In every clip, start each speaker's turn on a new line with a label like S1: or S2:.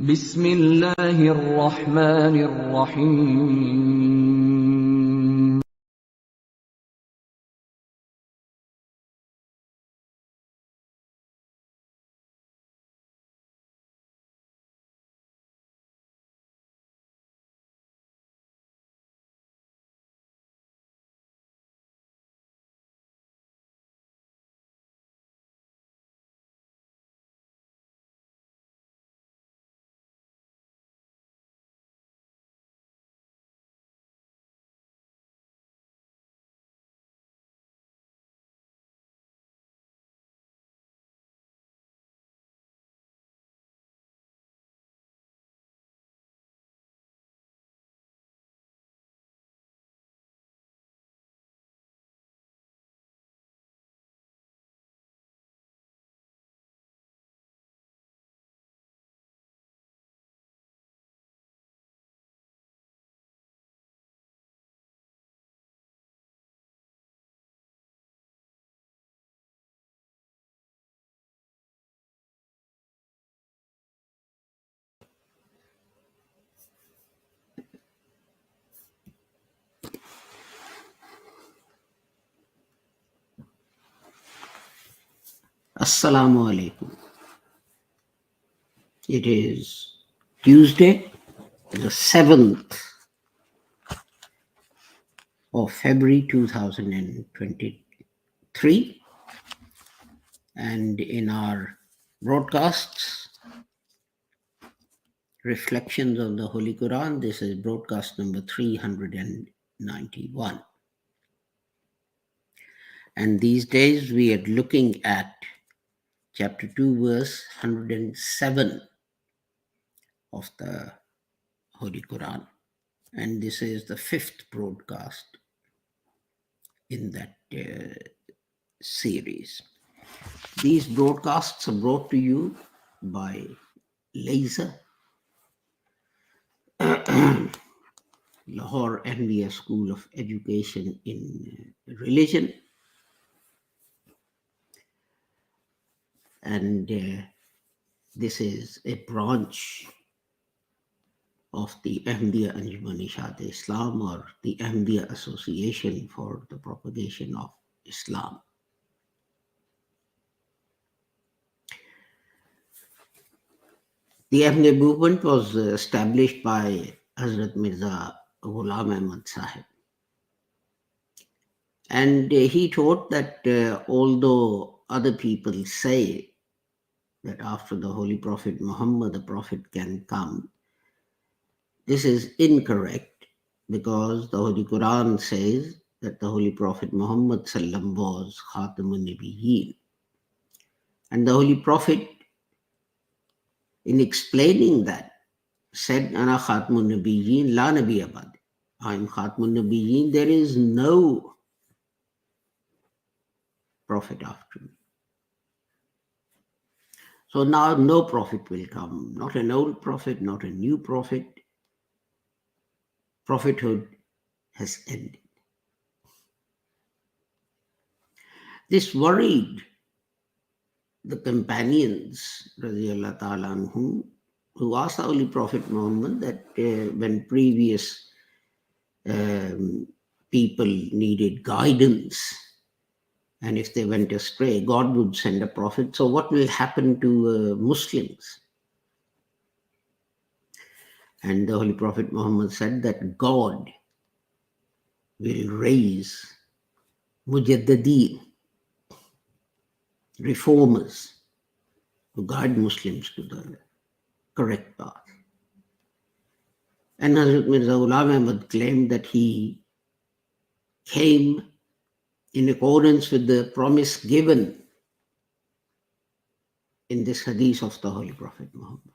S1: بسم الله الرحمن الرحيم
S2: Assalamu alaikum. It is Tuesday, the 7th of February 2023, and in our broadcasts, Reflections on the Holy Quran, this is broadcast number 391. And these days we are looking at chapter 2, verse 107 of the Holy Quran. And this is the fifth broadcast in that series. These broadcasts are brought to you by LASER, Lahore Ahmadiyya School of Education in Religion, and this is a branch of the Ahmadiyya Anjuman-e-Islam, or the Ahmadiyya Association for the Propagation of Islam. The Ahmadiyya movement was established by Hazrat Mirza Ghulam Ahmad Sahib. And he taught that although other people say that after the Holy Prophet Muhammad, the Prophet can come, this is incorrect, because the Holy Quran says that the Holy Prophet Muhammad Sallam was Khatamun Nabiyyin. And the Holy Prophet, in explaining that, said, Ana Khatamun Nabiyyin, La Nabi Abad. I am Khatamun Nabiyyin, there is no prophet after me. So now no prophet will come, not an old prophet, not a new prophet. Prophethood has ended. This worried the companions, radiallahu ta'ala anhum, who asked the Holy Prophet Muhammad that when previous people needed guidance, and if they went astray, God would send a prophet. So what will happen to Muslims? And the Holy Prophet Muhammad said that God will raise mujaddideen, reformers, to guide Muslims to the correct path. And Hazrat Mirza Ghulam Ahmad claimed that he came in accordance with the promise given in this hadith of the Holy Prophet Muhammad.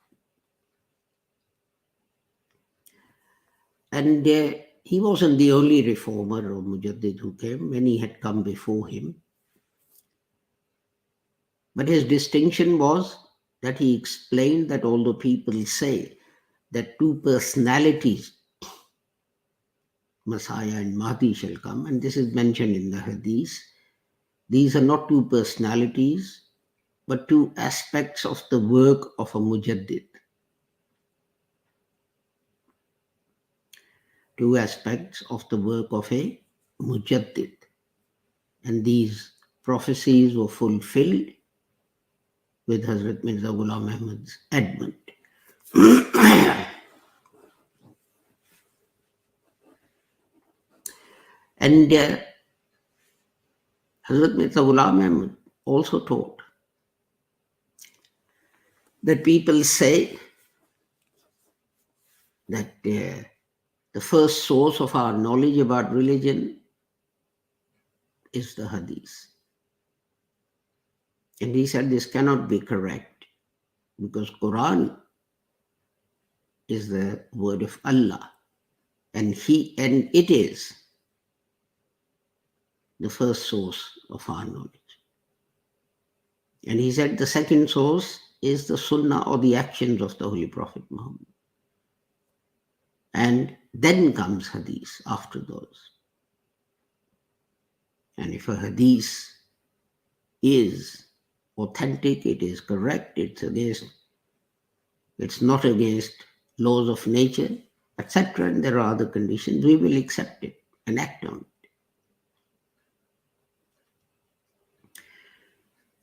S2: And he wasn't the only reformer or mujaddid who came. Many had come before him. But his distinction was that he explained that although people say that two personalities, Messiah and Mahdi, shall come, and this is mentioned in the hadith, these are not two personalities, but two aspects of the work of a mujaddid. two aspects of the work of a mujaddid. And these prophecies were fulfilled with Hazrat Mirza Ghulam Ahmad's advent. And Hazrat Mirza Ghulam Ahmad also taught that people say that the first source of our knowledge about religion is the hadith. And he said this cannot be correct because Quran is the word of Allah, and it is the first source of our knowledge. And he said the second source is the Sunnah or the actions of the Holy Prophet Muhammad. And then comes hadith after those. And if a hadith is authentic, it is correct, it's not against laws of nature, etc., and there are other conditions, we will accept it and act on it.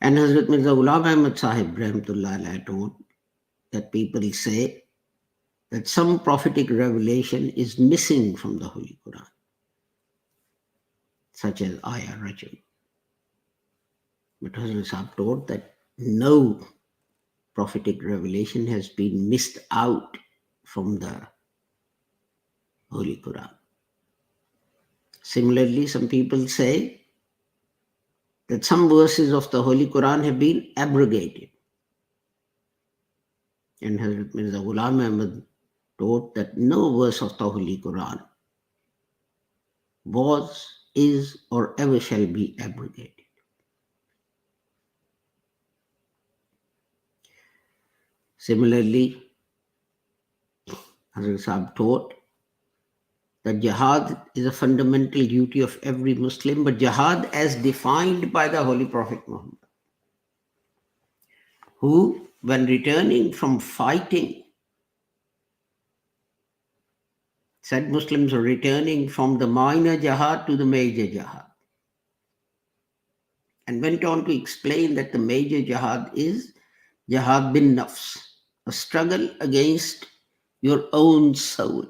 S2: And Hazrat Mirza Ghulam Ahmad Sahib Rahmatullah Alayhi taught that people say that some prophetic revelation is missing from the Holy Quran, such as Ayah Rajam. But Hazrat Sahib taught that no prophetic revelation has been missed out from the Holy Quran. Similarly, some people say that some verses of the Holy Quran have been abrogated. And Hazrat Mirza Ghulam Ahmad taught that no verse of the Holy Quran was, is, or ever shall be abrogated. Similarly, Hazrat Sahib taught that jihad is a fundamental duty of every Muslim, but jihad as defined by the Holy Prophet Muhammad, who, when returning from fighting, said Muslims are returning from the minor jihad to the major jihad, and went on to explain that the major jihad is jihad bin nafs, a struggle against your own soul.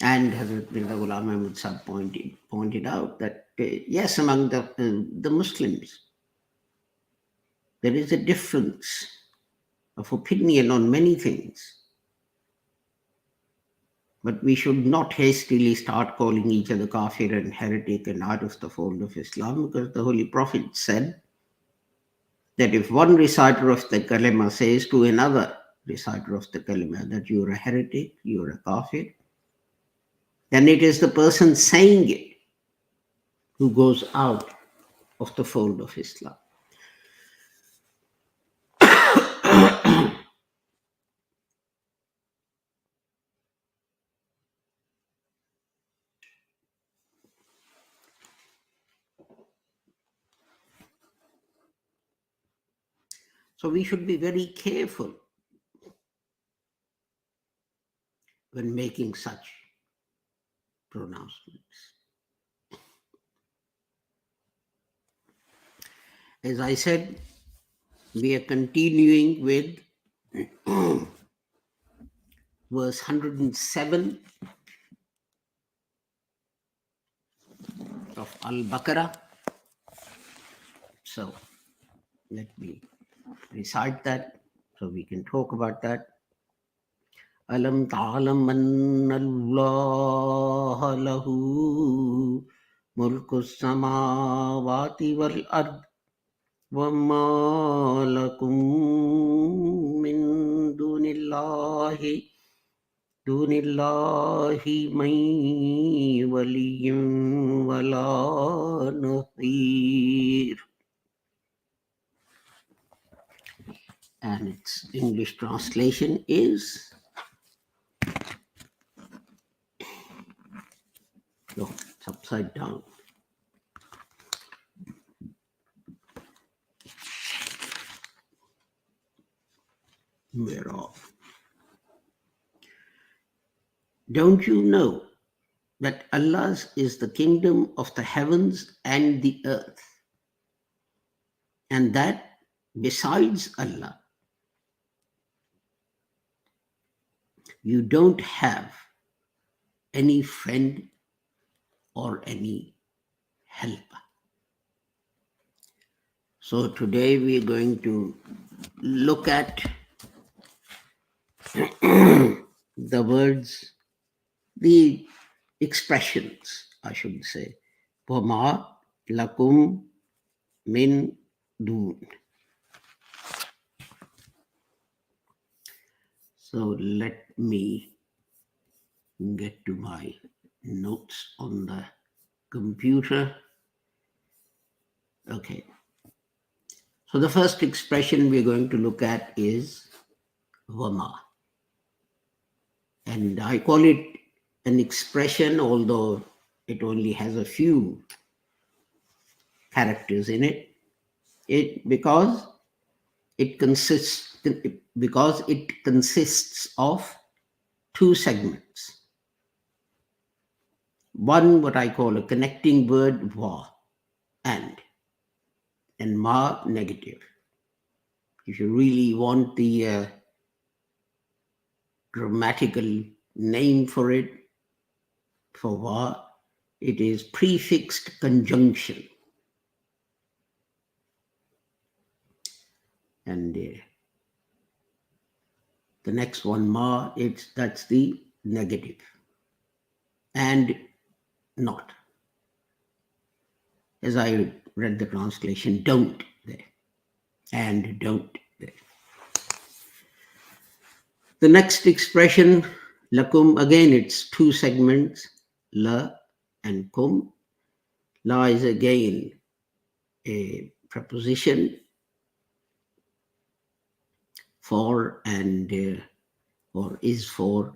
S2: And Hazrat Mirza Ghulam Ahmad Sahib pointed out that yes, among the Muslims, there is a difference of opinion on many things. But we should not hastily start calling each other kafir and heretic and out of the fold of Islam, because the Holy Prophet said that if one reciter of the kalima says to another reciter of the kalima that you're a heretic, you're a kafir, then it is the person saying it who goes out of the fold of Islam. So we should be very careful when making such pronouncements. As I said, we are continuing with verse 107 of Al-Baqarah. So let me recite that so we can talk about that. Alam ta'alam anna Allah lahu mulku samawati wal ard wa ma lakum min dunillahi man waliyyun wala nadhir. And its English translation is, no, it's upside down. whereof. Don't you know that Allah's is the kingdom of the heavens and the earth, and that besides Allah, you don't have any friend or any helper. So today we are going to look at the words, the expressions, I should say. Wama lakum min dun. So let me get to my notes on the computer. Okay. So the first expression we're going to look at is Vama. And I call it an expression, although it only has a few characters in it. Because it consists of two segments. One, what I call a connecting word, va, and ma, negative. If you really want the grammatical name for it, for va, it is prefixed conjunction. And the next one, ma, that's the negative. And not. As I read the translation, don't there. And don't there. The next expression, lakum, again it's two segments, la and kum. La is again a preposition, for and or is for,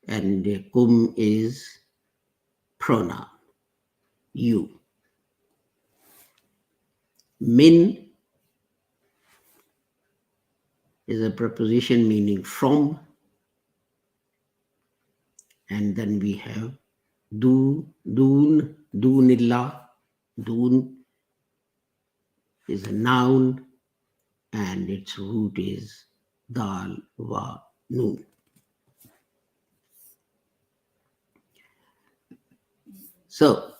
S2: and kum is pronoun, you. Min is a preposition meaning from, and then we have doon, doonillah. Doon is a noun, and its root is dal wa noon. So,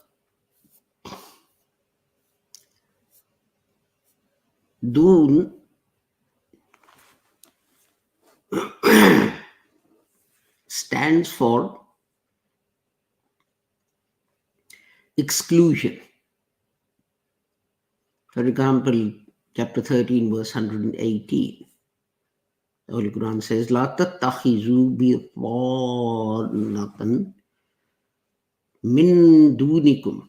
S2: doon stands for exclusion. For example, chapter 13, verse 118. The Holy Quran says, La tattakhizu bitanatan min dunikum.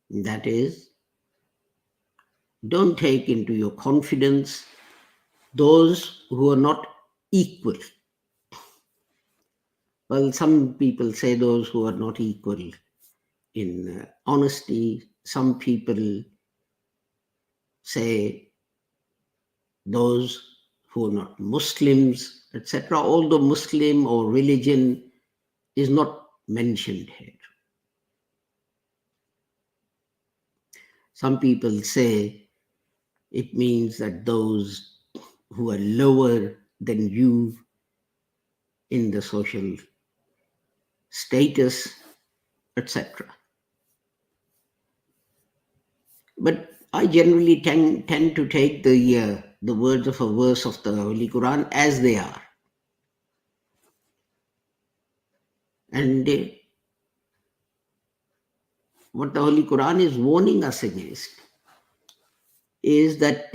S2: That is, don't take into your confidence those who are not equal. Well, some people say those who are not equal in honesty. Some people say those who are not Muslims, etc. Although Muslim or religion is not mentioned here. Some people say it means that those who are lower than you in the social status, etc. But I generally tend to take the words of a verse of the Holy Quran as they are. And what the Holy Quran is warning us against is that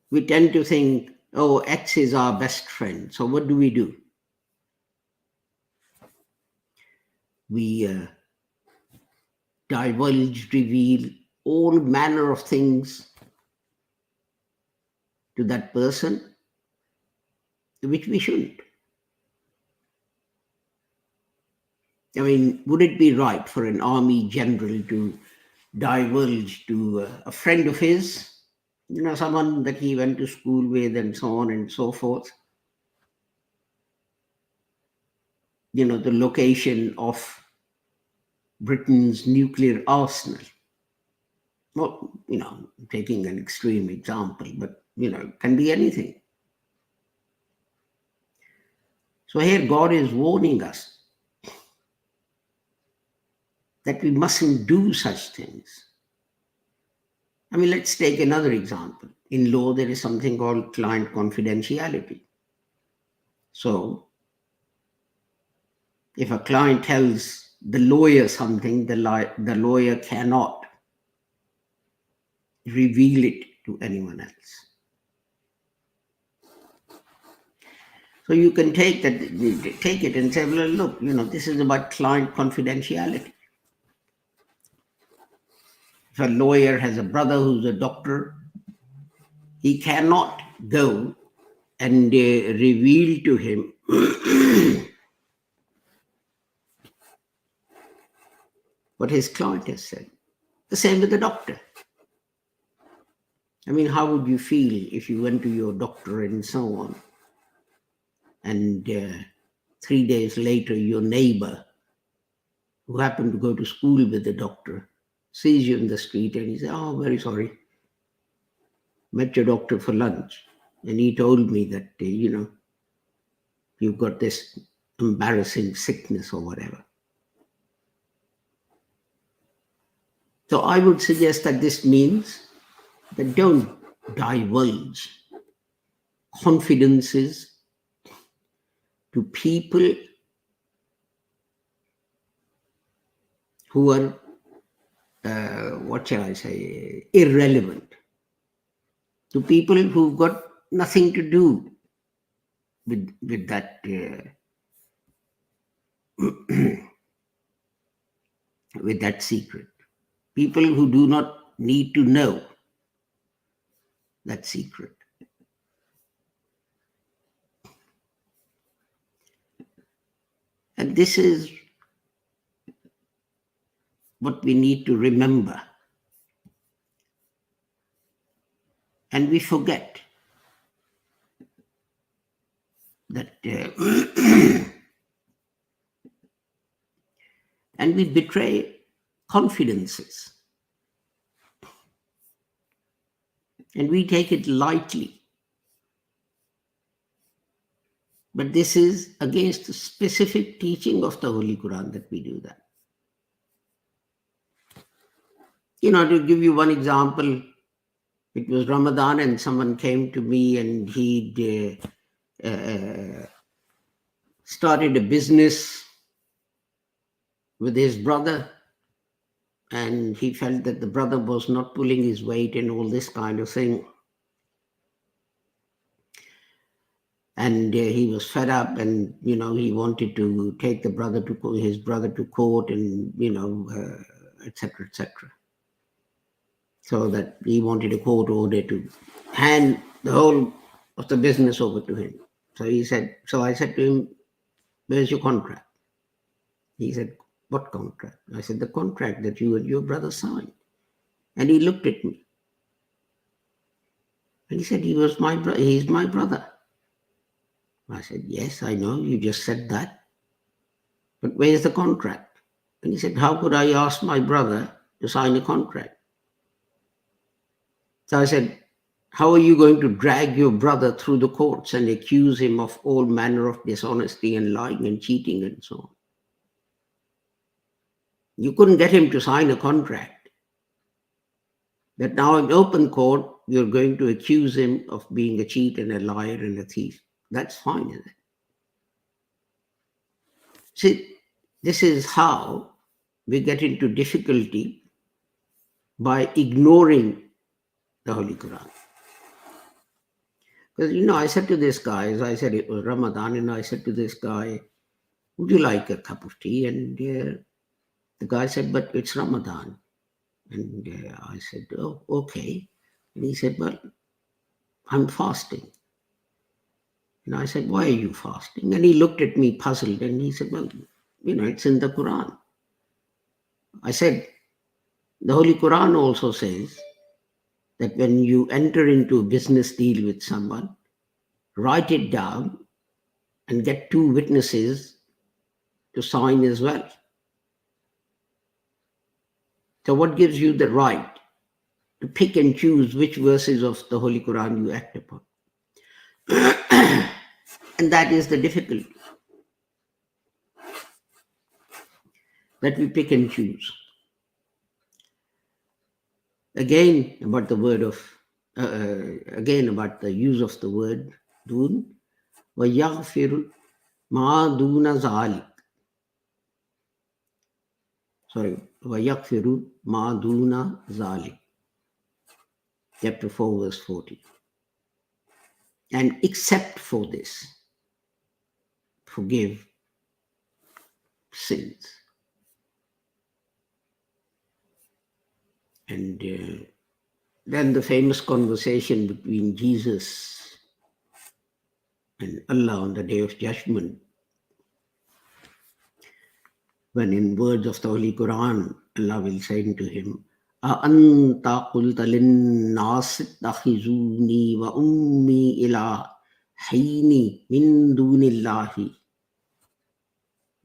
S2: we tend to think, oh, X is our best friend. So what do? We divulge, reveal all manner of things to that person, which we shouldn't. I mean, would it be right for an army general to divulge to a friend of his someone that he went to school with and so on and so forth. The location of Britain's nuclear arsenal. Well, taking an extreme example, but, it can be anything. So here God is warning us that we mustn't do such things. I mean, let's take another example. In law, there is something called client confidentiality. So if a client tells the lawyer something, the lawyer cannot reveal it to anyone else. So you can take it and say, well, look, this is about client confidentiality. If a lawyer has a brother who's a doctor, he cannot go and reveal to him what his client has said. The same with the doctor. I mean, how would you feel if you went to your doctor and so on, and 3 days later your neighbor, who happened to go to school with the doctor, sees you in the street and he says, "Oh, very sorry, met your doctor for lunch, and he told me that, you've got this embarrassing sickness or whatever." So I would suggest that this means that don't divulge confidences to people who are, irrelevant, to people who've got nothing to do with that with that secret. People who do not need to know that secret. And this is what we need to remember. And we forget that and we betray confidences. And we take it lightly. But this is against the specific teaching of the Holy Quran that we do that. To give you one example, it was Ramadan and someone came to me and he'd started a business with his brother, and he felt that the brother was not pulling his weight and all this kind of thing. And he was fed up, and he wanted to take his brother to court, and etc., etc. So that he wanted a court order to hand the whole of the business over to him. So I said to him, "Where's your contract?" He said, "What contract?" I said, "The contract that you and your brother signed." And he looked at me and he said, "He's my brother." I said, "Yes, I know, you just said that. But where's the contract?" And he said, "How could I ask my brother to sign a contract?" So I said, "How are you going to drag your brother through the courts and accuse him of all manner of dishonesty and lying and cheating and so on? You couldn't get him to sign a contract. But now in open court, you're going to accuse him of being a cheat and a liar and a thief. That's fine, isn't it?" See, this is how we get into difficulty by ignoring the Holy Quran. Because, I said to this guy, as I said, it was Ramadan, and I said to this guy, "Would you like a cup of tea?" And the guy said, "But it's Ramadan." And I said, "Oh, okay." And he said, "Well, I'm fasting." And I said, "Why are you fasting?" And he looked at me puzzled, and he said, "Well, it's in the Quran." I said, "The Holy Quran also says that when you enter into a business deal with someone, write it down and get two witnesses to sign as well. So what gives you the right to pick and choose which verses of the Holy Quran you act upon? And that is the difficulty, that we pick and choose. Again, about the word of, again about the use of the word dun, وَيَغْفِرُ مَا دُونَ ذَلِكَ. Sorry, وَيَغْفِرُ مَا دُونَ ذَلِكَ. Chapter 4, verse 40. And except for this, forgive sins. And then the famous conversation between Jesus and Allah on the Day of Judgment, when in words of the Holy Quran, Allah will say to him, أَأَنْتَ قُلْتَ لِلنَّاسِ اتَّخِذُونِي وَأُمِّي إِلَٰهَيْنِ مِن دُونِ اللَّهِ.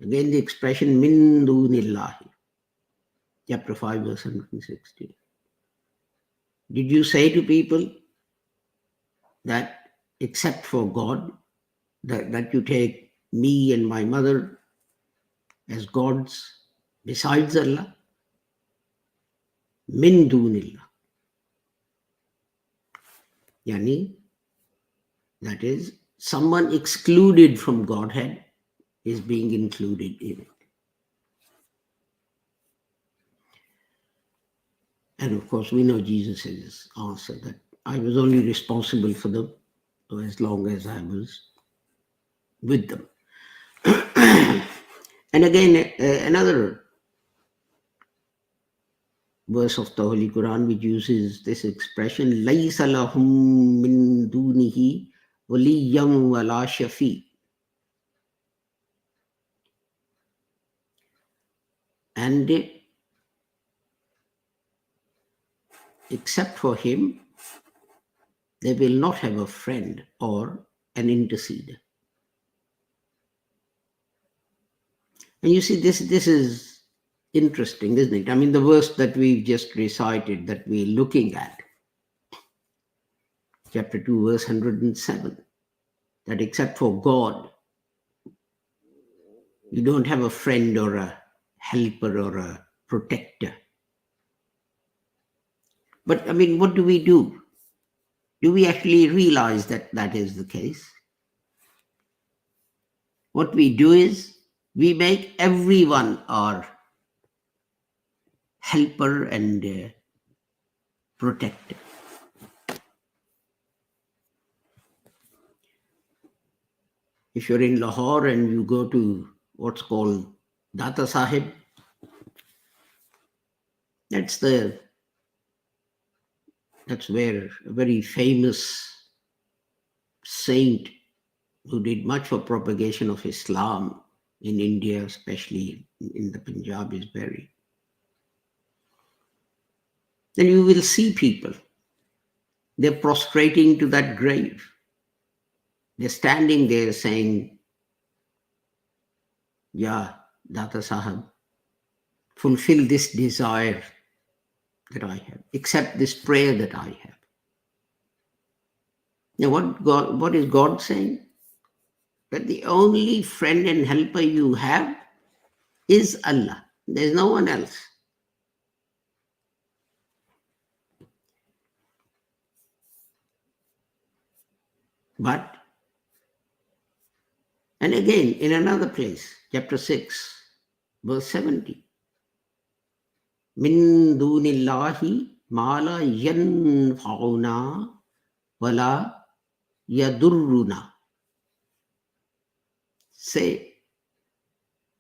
S2: Again the expression مِن دُونِ اللَّهِ. Chapter 5, verse 160. Did you say to people that except for God, that you take me and my mother as gods besides Allah? Min dunillah. Yani, that is, someone excluded from Godhead is being included in it. And of course, we know Jesus' answer that I was only responsible for them as long as I was with them. And again, another verse of the Holy Quran which uses this expression, لَيْسَ لَهُم مِّن دُونِهِ وَلِيًّا وَلَا شَفِيعٌ. And except for him, they will not have a friend or an interceder. And you see, this is interesting, isn't it? I mean, the verse that we've just recited, that we're looking at, chapter 2, verse 107, that except for God, you don't have a friend or a helper or a protector. But I mean, what do we do? Do we actually realize that that is the case? What we do is we make everyone our helper and protector. If you're in Lahore and you go to what's called Data Sahib, that's where a very famous saint who did much for propagation of Islam in India, especially in the Punjab, is buried. Then you will see people, they're prostrating to that grave. They're standing there saying, Ya Data Sahib, fulfill this desire that I have, accept this prayer that I have. Now what is God saying? That the only friend and helper you have is Allah. There's no one else. But, and again, in another place, chapter 6, verse 70, Min dunillahi ma la yanfa'una wa la yadurruna. Say,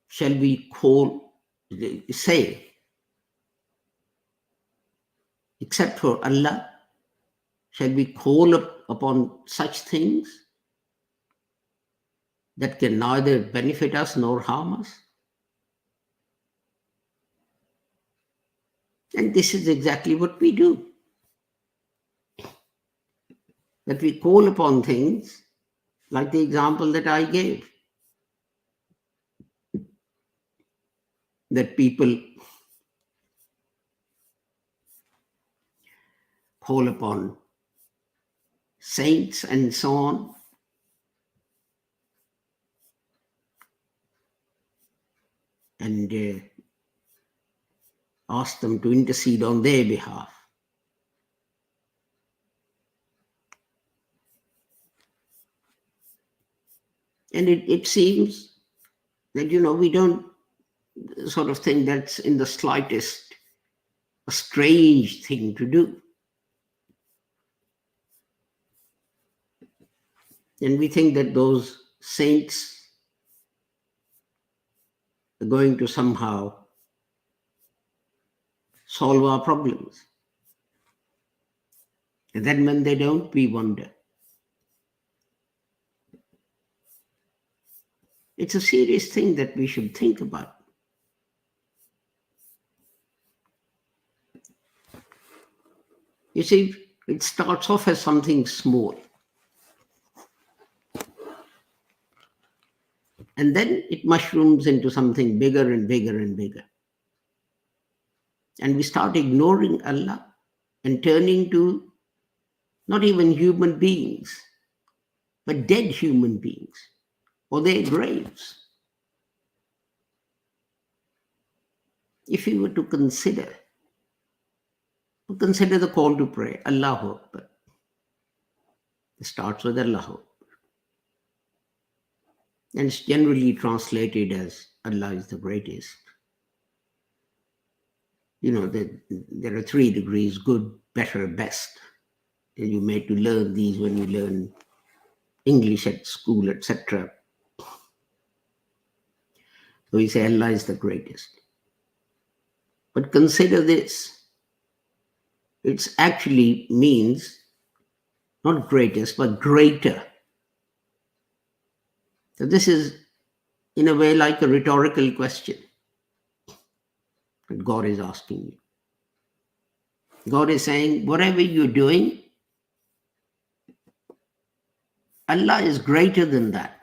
S2: shall we call, say, except for Allah, shall we call upon such things that can neither benefit us nor harm us? And this is exactly what we do. that we call upon things like the example that I gave, that people call upon saints and so on, and ask them to intercede on their behalf. And it seems that, we don't sort of think that's in the slightest a strange thing to do. And we think that those saints are going to somehow solve our problems. And then when they don't, we wonder. It's a serious thing that we should think about. You see, it starts off as something small. And then it mushrooms into something bigger and bigger and bigger. And we start ignoring Allah and turning to not even human beings, but dead human beings or their graves. If you were to consider the call to pray, Allahu Akbar. It starts with Allahu Akbar. And it's generally translated as Allah is the greatest. There are 3 degrees: good, better, best. And you're made to learn these when you learn English at school, etc. So we say Allah is the greatest. But consider this. It actually means not greatest, but greater. So this is, in a way, like a rhetorical question that God is asking you. God is saying, whatever you're doing, Allah is greater than that.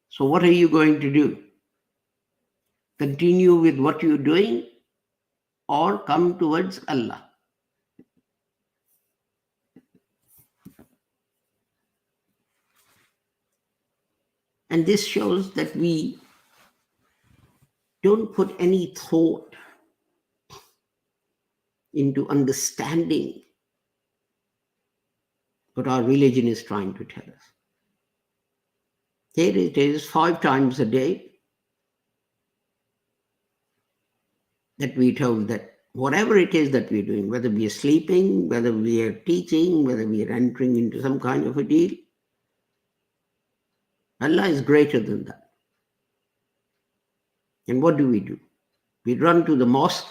S2: So what are you going to do? Continue with what you're doing or come towards Allah? And this shows that we don't put any thought into understanding what our religion is trying to tell us. Here it is, 5 times a day, that we're told that whatever it is that we're doing, whether we are sleeping, whether we are teaching, whether we are entering into some kind of a deal, Allah is greater than that. And what do? We run to the mosque,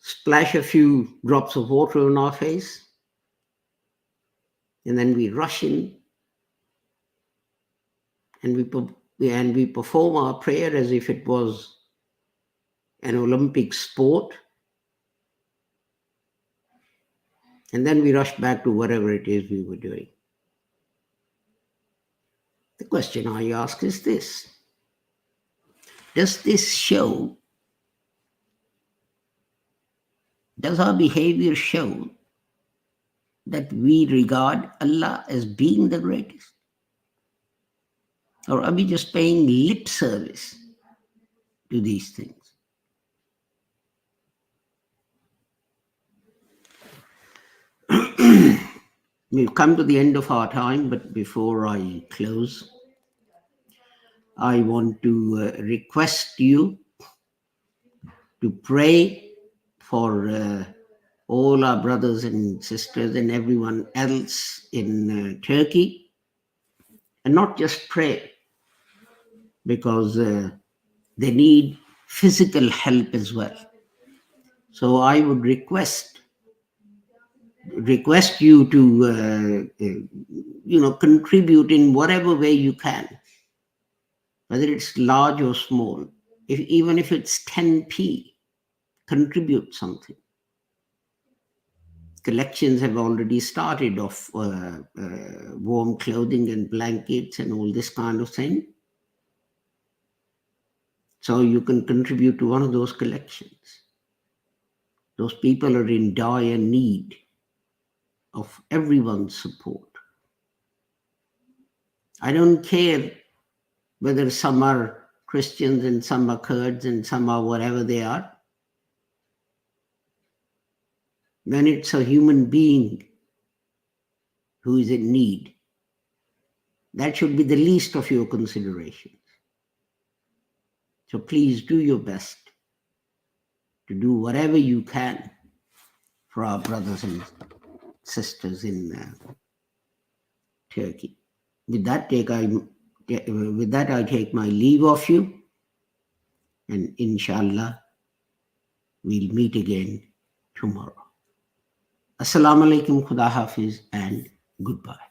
S2: splash a few drops of water on our face, and then we rush in and we perform our prayer as if it was an Olympic sport. And then we rush back to whatever it is we were doing. The question I ask is this: does our behavior show that we regard Allah as being the greatest? Or are we just paying lip service to these things? We've come to the end of our time, but before I close, I want to request you to pray for all our brothers and sisters and everyone else in Turkey, and not just pray, because they need physical help as well. So I would request you to contribute in whatever way you can, whether it's large or small. Even if it's 10p, contribute something. collections have already started of warm clothing and blankets and all this kind of thing. So you can contribute to one of those collections. Those people are in dire need of everyone's support. I don't care whether some are Christians and some are Kurds and some are whatever they are. When it's a human being who is in need, that should be the least of your considerations. So please do your best to do whatever you can for our brothers and sisters in Turkey. With that, I take my leave of you, and inshallah, we'll meet again tomorrow. Assalamu alaikum, Khuda Hafiz, and goodbye.